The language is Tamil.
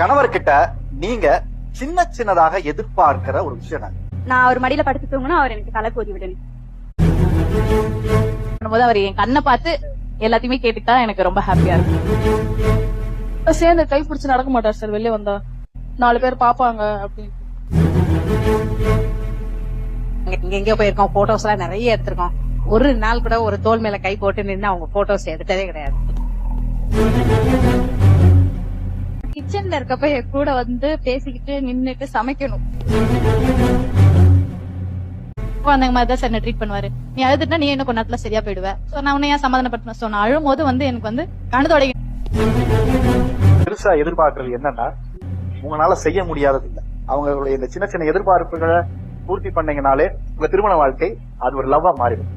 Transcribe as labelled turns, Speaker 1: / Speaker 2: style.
Speaker 1: கணவர்கிட்ட நீங்க சின்ன சின்னதாக எதிர்பார்க்கிற ஒரு விஷயம்
Speaker 2: நான் அவர் மடியில படுத்து தூங்கினா அவர் எனக்கு தலை கோதி விடணும்.
Speaker 3: அவர் என் கண்ணை பார்த்து எல்லாத்தையுமே கேட்டுட்டா எனக்கு ரொம்ப ஹாப்பியா இருக்கும்.
Speaker 4: சேர்ந்து கை பிடிச்சு நடக்க மாட்டார் சார். வெளியே வந்தா 4 பேர் பாப்பாங்க அப்படின்னு.
Speaker 5: இங்க எங்க போயிருக்கோம், போட்டோஸ் எல்லாம் நிறைய எடுத்திருக்கோம். ஒரு நாள் கூட ஒரு தோல் மேல கை போட்டு நின்று அவங்க போட்டோஸ் எடுத்ததே கிடையாது.
Speaker 2: கிச்சன்ல இருக்கப்ப என் கூட வந்து பேசிக்கிட்டு நின்னுட்டு சமைக்கணும்.
Speaker 3: அந்த மாதிரி தான் சார் ட்ரீட் பண்ணுவாரு. நீ அழுதுட்டா நீ என்ன கொஞ்ச நேரத்துல சரியா போயிடுவ. நான் உன்னை ஏன் சமாதானப்படுத்தின சொன்ன அழும் போது வந்து எனக்கு வந்து கணதோட
Speaker 1: பெருசா எதிர்பார்க்கறது என்னன்னா உங்களால செய்ய முடியாதது இல்ல. அவங்களுடைய இந்த சின்ன சின்ன எதிர்பார்ப்புகளை பூர்த்தி பண்ணீங்கனாலே உங்க திருமண வாழ்க்கை அது ஒரு லவ்வா மாறிடும்.